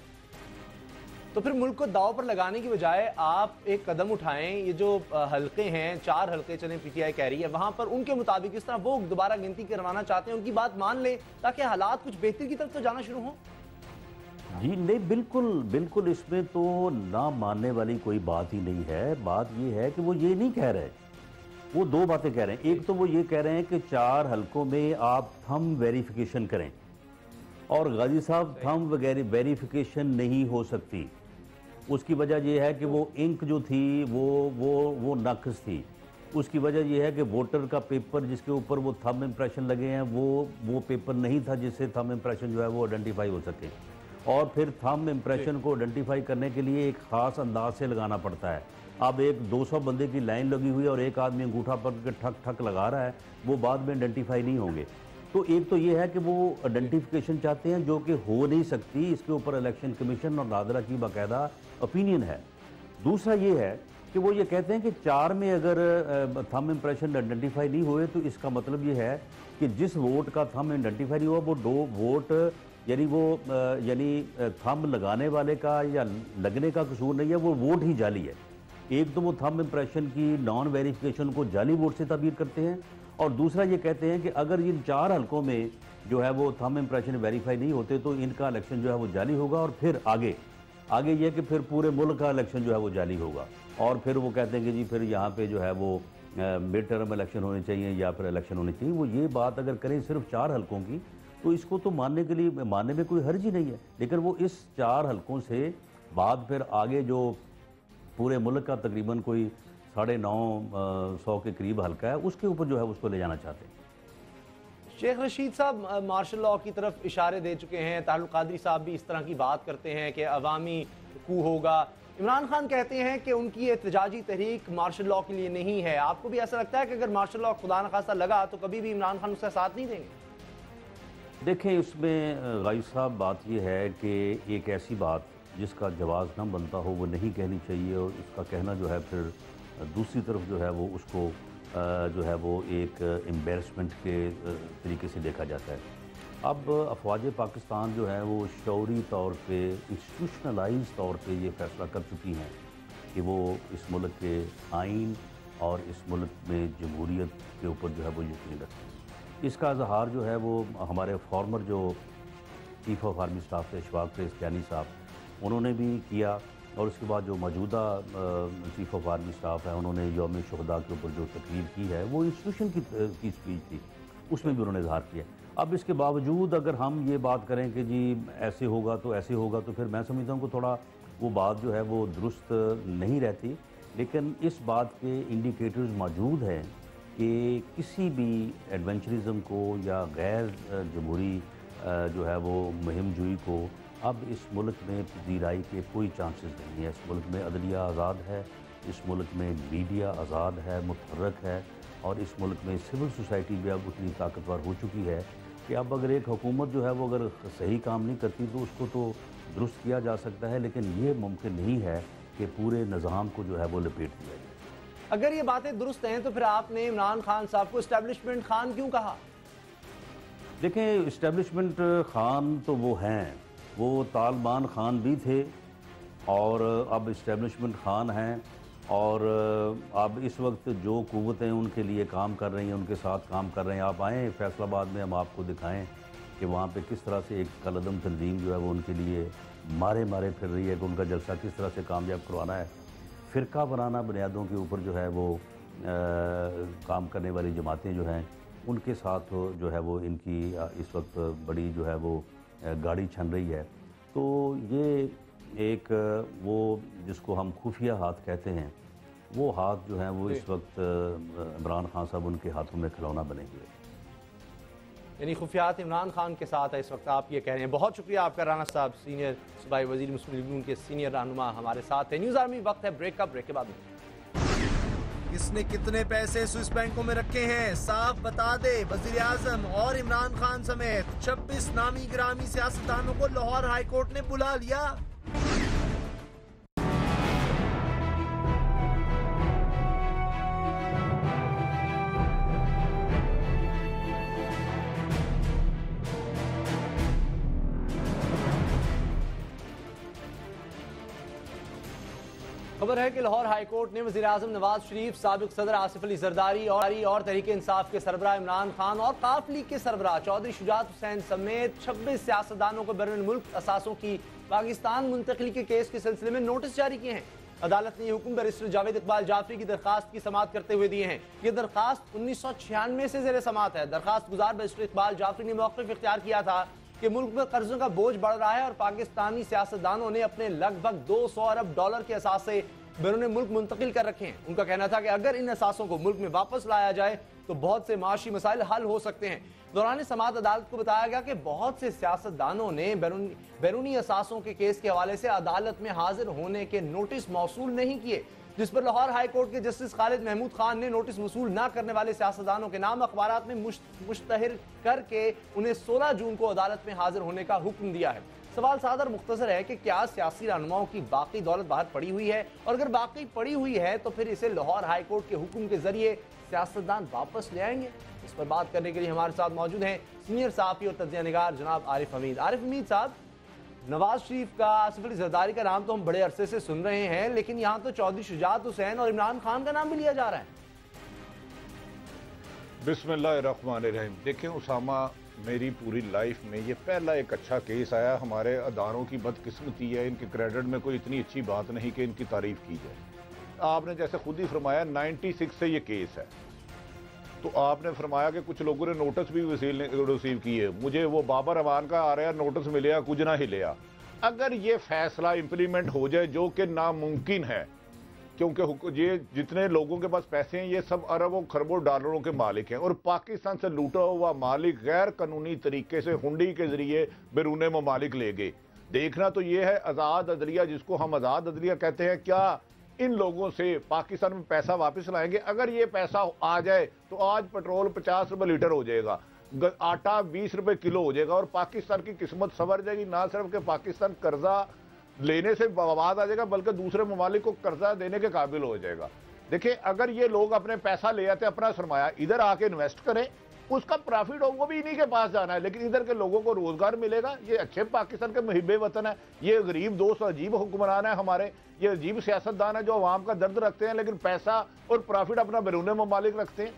तो फिर मुल्क को दाव पर लगाने की बजाय आप एक कदम उठाएं, ये जो हल्के हैं 4 हल्के चले पीटीआई कह रही है, वहां पर उनके मुताबिक इस तरह वो दोबारा गिनती करवाना चाहते हैं, उनकी बात मान लें ताकि हालात कुछ बेहतर की तरफ तो जाना शुरू हो। जी नहीं, बिल्कुल बिल्कुल, इसमें तो ना मानने वाली कोई बात ही नहीं है। बात ये है कि वो ये नहीं कह रहे, वो 2 बातें कह रहे हैं। एक तो वो ये कह रहे हैं कि 4 हलकों में आप थंब वेरिफिकेशन करें, और गाजी साहब थंब वगैरह वेरिफिकेशन नहीं हो सकती। उसकी वजह यह है कि वो इंक जो थी वो नाक़िस थी। उसकी वजह यह है कि वोटर का पेपर जिसके ऊपर वो थंब इम्प्रेशन लगे हैं वो पेपर नहीं था जिससे थंब इम्प्रेशन जो है वो आइडेंटिफाई हो सके, और फिर थंब इम्प्रेशन को आइडेंटिफाई करने के लिए एक ख़ास अंदाज से लगाना पड़ता है। अब एक 200 बंदे की लाइन लगी हुई है और एक आदमी अंगूठा पकड़ के ठक ठक लगा रहा है, वो बाद में आइडेंटिफाई नहीं होंगे। तो एक तो ये है कि वो आइडेंटिफिकेशन चाहते हैं जो कि हो नहीं सकती, इसके ऊपर इलेक्शन कमीशन और नादरा की बाकायदा ओपिनियन है। दूसरा ये है कि वो ये कहते हैं कि 4 में अगर थंब इम्प्रेशन आइडेंटिफाई नहीं हुए तो इसका मतलब ये है कि जिस वोट का थंब आइडेंटिफाई नहीं हुआ वो 2 वोट यानी थंब लगाने वाले का या लगने का कसूर नहीं है, वो वोट ही जाली है। एक तो वो थंब इम्प्रेशन की नॉन वेरिफिकेशन को जाली वोट से ताबीर करते हैं, और दूसरा ये कहते हैं कि अगर इन 4 हलकों में जो है वो थंब इम्प्रेशन वेरीफाई नहीं होते तो इनका इलेक्शन जो है वो जाली होगा, और फिर आगे ये कि फिर पूरे मुल्क का इलेक्शन जो है वो जाली होगा। और फिर वो कहते हैं कि जी फिर यहाँ पे जो है वो मिड टर्म इलेक्शन होने चाहिए या फिर इलेक्शन होने चाहिए। वो ये बात अगर करें सिर्फ 4 हलकों की तो इसको तो मानने में कोई हर्ज ही नहीं है, लेकिन वो इस 4 हलकों से बाद फिर आगे जो पूरे मुल्क का तकरीबन कोई 950 के करीब हल्का है उसके ऊपर जो है उसको ले जाना चाहते हैं। शेख रशीद साहब मार्शल लॉ की तरफ इशारे दे चुके हैं, तारुल कादरी साहब भी इस तरह की बात करते हैं कि अवामी कू होगा। इमरान खान कहते हैं कि उनकी एहतजाजी तहरीक मार्शल लॉ के लिए नहीं है। आपको भी ऐसा लगता है कि अगर मार्शल लॉ खुदा न खास्ता लगा तो कभी भी इमरान खान उसका साथ नहीं देंगे? देखें, इसमें गाइस साहब बात यह है कि एक ऐसी बात जिसका जवाब न बनता हो वो नहीं कहनी चाहिए, और उसका कहना जो है फिर दूसरी तरफ जो है वो उसको जो है वो एक एम्बेरसमेंट के तरीके से देखा जाता है। अब अफवाज पाकिस्तान जो है वो शौरी तौर पे इंस्टीट्यूशनलाइज तौर पे ये फ़ैसला कर चुकी हैं कि वो इस मुल्क के आइन और इस मुल्क में जमहूरियत के ऊपर जो है वो यकीन रखती हैं। इसका इजहार जो है वो हमारे फॉर्मर जो चीफ़ ऑफ आर्मी स्टाफ थे अशफाक कियानी साहब, उन्होंने भी किया, और उसके बाद जो मौजूदा चीफ़ ऑफ आर्मी स्टाफ है उन्होंने यौम शुहदा के ऊपर जो तकरीर की है वो इंस्टीट्यूशन की स्पीच थी, उसमें भी उन्होंने इजहार किया। अब इसके बावजूद अगर हम ये बात करें कि जी ऐसे होगा तो ऐसे होगा, तो फिर मैं समझता हूँ कि थोड़ा वो बात जो है वो दुरुस्त नहीं रहती। लेकिन इस बात के इंडिकेटर्स मौजूद हैं कि किसी भी एडवेंचरिज्म को या गैर जमहूरी जो है वो मुहिम जुई को अब इस मुल्क में पजीराई के कोई चांसेस नहीं है। इस मुल्क में अदलिया आज़ाद है, इस मुल्क में मीडिया आज़ाद है, मुतहर्रक है, और इस मुल्क में सिविल सोसाइटी भी अब उतनी ताकतवर हो चुकी है कि अब अगर एक हुकूमत जो है वो अगर सही काम नहीं करती तो उसको तो दुरुस्त किया जा सकता है, लेकिन ये मुमकिन नहीं है कि पूरे निज़ाम को जो है वो लपेट दिया जाए। अगर ये बातें दुरुस्त हैं तो फिर आपने इमरान खान साहब को इस्टेब्लिशमेंट खान क्यों कहा? देखें, इस्टेब्लिशमेंट खान तो वो हैं, वो तालिबान खान भी थे और अब इस्टेब्लिशमेंट खान हैं, और अब इस वक्त जो कुव्वतें उनके लिए काम कर रही हैं उनके साथ काम कर रहे हैं। आप आएँ फैसलाबाद में, हम आपको दिखाएं कि वहाँ पे किस तरह से एक कलदम तंजीम जो है वो उनके लिए मारे फिर रही है कि उनका जलसा किस तरह से कामयाब करवाना है। फ़िरका बनाना बुनियादों के ऊपर जो है वो काम करने वाली जमातें जो हैं उनके साथ जो है वो इनकी इस वक्त बड़ी जो है वो गाड़ी छन रही है। तो ये एक वो जिसको हम खुफिया हाथ कहते हैं, वो हाथ जो है वो इस वक्त इमरान खान साहब उनके हाथों में खिलौना बने हुए, यानी खुफियात इमरान खान के साथ है इस वक्त, आप ये कह रहे हैं। बहुत शुक्रिया आपका राना साहब, सीनियर सूबाई वज़ीर मुस्लिम लीग नून के सीनियर रहनुमा हमारे साथ है। न्यूज़ आर्मी वक्त है ब्रेक का, ब्रेक के बाद किसने कितने पैसे स्विस बैंकों में रखे हैं साफ बता दे। वज़ीर आज़म और इमरान खान समेत 26 नामी गिरामी सियासतदानों को लाहौर हाईकोर्ट ने बुला लिया। खबर है कि लाहौर हाईकोर्ट ने वज़ीर-ए-आज़म नवाज शरीफ, साबिक सदर आसिफ अली जरदारी और तहरीक इंसाफ के सरबराह इमरान खान और काफ लीग के सरबराह चौधरी शुजात हुसैन समेत 26 सियासतदानों को बैरून मुल्क असासों की पाकिस्तान मुंतकिली के केस के सिलसिले में नोटिस जारी किए हैं। अदालत ने यह हुक्म बैरिस्टर जावेद इकबाल जाफरी की दरखास्त की समाअत करते हुए दिए हैं। यह दरखास्त 1996 से ज़ेर समाअत है। दरखास्त गुजार बैरिस्टर इकबाल जाफरी ने मौक़िफ़ इख्तियार किया था कि मुल्क में कर्जों का बोझ बढ़ रहा है और पाकिस्तानी सियासतदानों ने अपने लगभग 200 अरब डॉलर के असासे बैरून मुल्क मुंतकिल कर रखे हैं। उनका कहना था कि अगर इन असासों को मुल्क में वापस लाया जाए तो बहुत से माशी मसाइल हल हो सकते हैं। दौरान समाअत अदालत को बताया गया कि बहुत से सियासतदानों ने बैरूनी असासों के केस के हवाले से अदालत में हाजिर होने के नोटिस मौसूल नहीं किए, जिस पर लाहौर हाईकोर्ट के जस्टिस खालिद महमूद खान ने नोटिस वसूल न करने वाले सियासतदानों के नाम अखबारात में मुश्तहर करके उन्हें 16 जून को अदालत में हाजिर होने का हुक्म दिया है। सवाल सादर मुख्तसर है कि क्या सियासी रहनुमाओं की बाकी दौलत बाहर पड़ी हुई है, और अगर बाकी पड़ी हुई है तो फिर इसे लाहौर हाईकोर्ट के हुक्म के जरिए सियासतदान वापस ले आएंगे। इस पर बात करने के लिए हमारे साथ मौजूद हैं सीनियर सहाफ़ी और तज्ज़िया निगार जनाब आरिफ हमीद। आरिफ हमीद साहब, नवाज शरीफ का, आसिफ अली जरदारी का नाम तो हम बड़े अरसे से सुन रहे हैं, लेकिन यहाँ तो चौधरी शुजात हुसैन और इमरान खान का नाम भी लिया जा रहा है। बिस्मिल्लाहिर्रहमानिर्रहीम। देखें उसामा, मेरी पूरी लाइफ में ये पहला एक अच्छा केस आया। हमारे अदारों की बदकिस्मती है, इनके क्रेडिट में कोई इतनी अच्छी बात नहीं कि इनकी तारीफ की जाए। आपने जैसे खुद ही फरमाया 96 से ये केस है, तो आपने फरमाया कि कुछ लोगों ने नोटिस भी रिसीव किए। मुझे वो बाबर अवान का आ रहा है नोटिस मिले कुछ ना हिलिया। अगर ये फैसला इम्प्लीमेंट हो जाए, जो कि नामुमकिन है, क्योंकि ये जितने लोगों के पास पैसे हैं ये सब अरबों खरबों डॉलरों के मालिक हैं, और पाकिस्तान से लूटा हुआ मालिक गैर कानूनी तरीके से हुंडी के जरिए बैरून ममालिक ले गए। देखना तो ये है आज़ाद अदलिया, जिसको हम आज़ाद अदलिया कहते हैं, क्या इन लोगों से पाकिस्तान में पैसा वापस लाएंगे? अगर ये पैसा आ जाए तो आज पेट्रोल 50 रुपये लीटर हो जाएगा, आटा 20 रुपये किलो हो जाएगा, और पाकिस्तान की किस्मत संवर जाएगी। ना सिर्फ कि पाकिस्तान कर्जा लेने से बर्बाद आ जाएगा, बल्कि दूसरे ममालिक को कर्जा देने के काबिल हो जाएगा। देखिए, अगर ये लोग अपने पैसा ले आते, अपना सरमाया इधर आके इन्वेस्ट करें, उसका प्रॉफिट हो वो भी इन्हीं के पास जाना है, लेकिन इधर के लोगों को रोजगार मिलेगा। ये अच्छे पाकिस्तान के मुहिब्बे वतन है, ये गरीब दोस्त अजीब हुक्मरान है हमारे, ये अजीब सियासतदान है जो अवाम का दर्द रखते हैं, लेकिन पैसा और प्रॉफिट अपना बैरून ममालिक रखते हैं।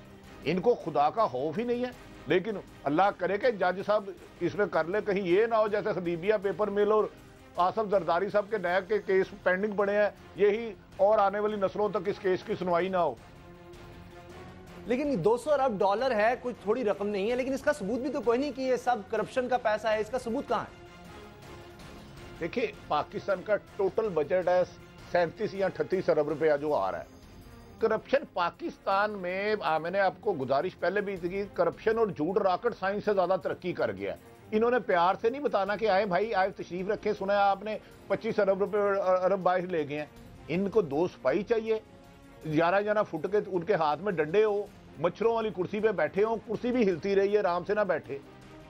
इनको खुदा का खौफ ही नहीं है। लेकिन अल्लाह करे कि जज साहब इसमें कर ले, कहीं ये ना हो जैसे खदीबिया पेपर मिल और आसिफ जरदारी साहब के नए के केस पेंडिंग पड़े हैं, यही और आने वाली नस्लों तक इस केस की सुनवाई ना हो। लेकिन 200 अरब डॉलर है, कुछ थोड़ी रकम नहीं है, लेकिन इसका सबूत भी तो कोई नहीं कि ये सब करप्शन का पैसा है। इसका सबूत कहाँ है? देखिए, पाकिस्तान का टोटल बजट है 37 या 38 अरब रुपया जो आ रहा है। करप्शन पाकिस्तान में, मैंने आपको गुजारिश पहले भी की, करप्शन और झूठ रॉकेट साइंस से ज्यादा तरक्की कर गया है। इन्होंने प्यार से नहीं बताना कि आए भाई, आए तशरीफ रखें, सुना है आपने 25 अरब रुपए अरब बाहर ले गए हैं। इनको 2 सिपाही चाहिए, 11 फुट के उनके हाथ में डंडे हो, मच्छरों वाली कुर्सी पे बैठे हो, कुर्सी भी हिलती रही है, आराम से ना बैठे।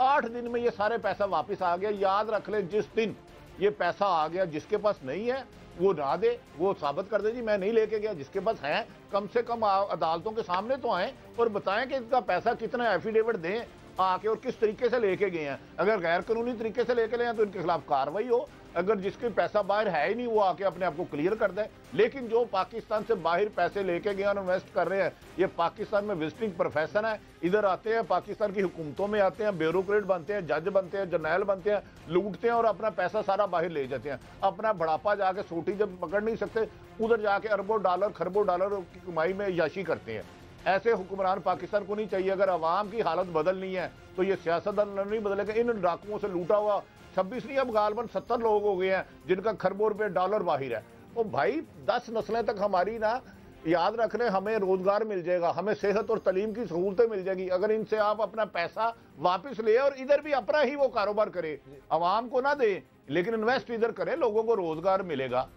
8 दिन में ये सारे पैसा वापस आ गया। याद रख ले, जिस दिन ये पैसा आ गया, जिसके पास नहीं है वो ना दे, वो साबित कर दे जी मैं नहीं लेके गया। जिसके पास है कम से कम अदालतों के सामने तो आए और बताएं कि इसका पैसा कितना, एफिडेविट दें आके, और किस तरीके से लेके गए हैं। अगर गैर कानूनी तरीके से लेके गए हैं तो इनके खिलाफ कार्रवाई हो। अगर जिसके पैसा बाहर है ही नहीं वो आके अपने आप को क्लियर कर दे। लेकिन जो पाकिस्तान से बाहर पैसे लेके गए और इन्वेस्ट कर रहे हैं, ये पाकिस्तान में विजिटिंग प्रोफेशन है। इधर आते हैं, पाकिस्तान की हुकूमतों में आते हैं, ब्यूरोक्रेट बनते हैं, जज बनते हैं, जर्नैल बनते हैं, लूटते हैं और अपना पैसा सारा बाहर ले जाते हैं। अपना बढ़ापा जाके सोटी जब पकड़ नहीं सकते, उधर जाके अरबों डॉलर खरबों डॉलर की कमाई में याशी करते हैं। ऐसे हुक्मरान पाकिस्तान को नहीं चाहिए। अगर अवाम की हालत बदलनी है तो ये सियासतदान नहीं बदलेगा। इन डाकुओं से लूटा हुआ 26 नहीं, अब गालबन 70 लोग हो गए हैं जिनका खरबों रुपए डॉलर बाहर है। तो भाई 10 नस्लें तक हमारी ना, याद रख लें, हमें रोजगार मिल जाएगा, हमें सेहत और तालीम की सहूलतें मिल जाएगी अगर इनसे आप अपना पैसा वापस ले और इधर भी अपना ही वो कारोबार करे, अवाम को ना दे, लेकिन इन्वेस्ट इधर करे, लोगों को रोजगार मिलेगा।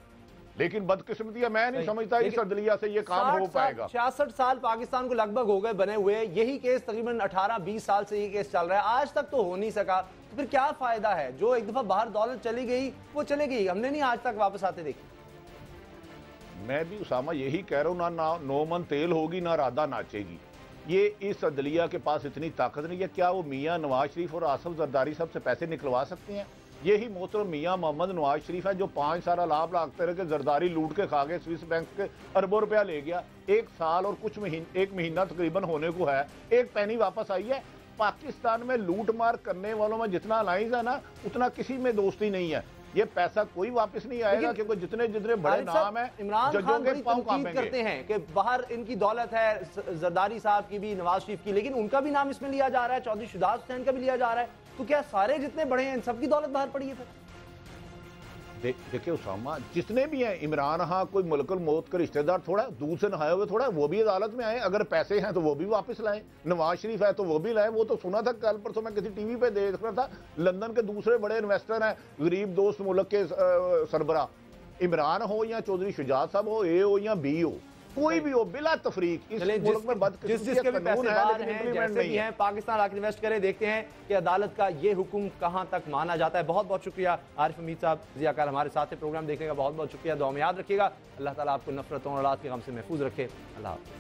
लेकिन बदकिस्मती है, मैं नहीं समझता इस अदलिया से ये काम हो पाएगा। 66 साल पाकिस्तान को लगभग हो गए बने हुए, यही केस तकरीबन 18-20 साल से ये केस चल रहा है, आज तक तो हो नहीं सका। तो फिर क्या फायदा है? जो एक दफा बाहर दौलत चली गई वो चली गई, हमने नहीं आज तक वापस आते देखी। मैं भी उसामा यही कह रहा हूँ, ना नो मन तेल होगी ना राधा नाचेगी। ये इस अदलिया के पास इतनी ताकत नहीं है। क्या वो मियाँ नवाज शरीफ और आसिफ जरदारी साहब से पैसे निकलवा सकते हैं? यही मोहतरम मियाँ मोहम्मद नवाज शरीफ है जो 5 साल लाभ लागते रहे कि जरदारी लूट के खा गए, स्विस बैंक के अरबों रुपया ले गया। 1 साल और कुछ एक महीना तकरीबन होने को है, एक पैनी वापस आई है। पाकिस्तान में लूट मार करने वालों में जितना अलाइंस है ना, उतना किसी में दोस्ती नहीं है। ये पैसा कोई वापस नहीं आएगा क्योंकि जितने जितने बड़े नाम है इमरान खान बड़ी तनकीद करते हैं कि बाहर इनकी दौलत है, जरदारी साहब की भी, नवाज शरीफ की, लेकिन उनका भी नाम इसमें लिया जा रहा है, चौधरी शुजात हुसैन का भी लिया जा रहा है। तो क्या सारे जितने बड़े हैं इन सबकी दौलत बाहर पड़ी है फिर? देखिए उसामा, जितने भी हैं, इमरान हाँ कोई मुल्कुल मौत का रिश्तेदार थोड़ा दूर से नहाए हुए थोड़ा, वो भी अदालत में आए। अगर पैसे हैं तो वो भी वापस लाएं। नवाज शरीफ है तो वो भी लाएं। वो तो सुना था कल परसों मैं किसी टीवी पे देख रहा था, लंदन के दूसरे बड़े इन्वेस्टर हैं, गरीब दोस्त मुल्क के सरबरा, इमरान हो या चौधरी शुजात साहब हो, ए हो या बी हो, कोई भी हो, बिला तफरीक इस मुल्क में जिसके भी पैसे बाहर हैं, जैसे भी हैं, पाकिस्तान आकर इन्वेस्ट करे। देखते हैं कि अदालत का ये हुक्म कहां तक माना जाता है। बहुत बहुत शुक्रिया आरिफ हमीद साहब, ज़ियाकार हमारे साथ है। प्रोग्राम देखने का बहुत बहुत शुक्रिया। दुआ में याद रखिएगा। अल्लाह ताला आपको नफरतों और औलाद के गम से महफूज रखे। अल्लाह हाफ़िज़।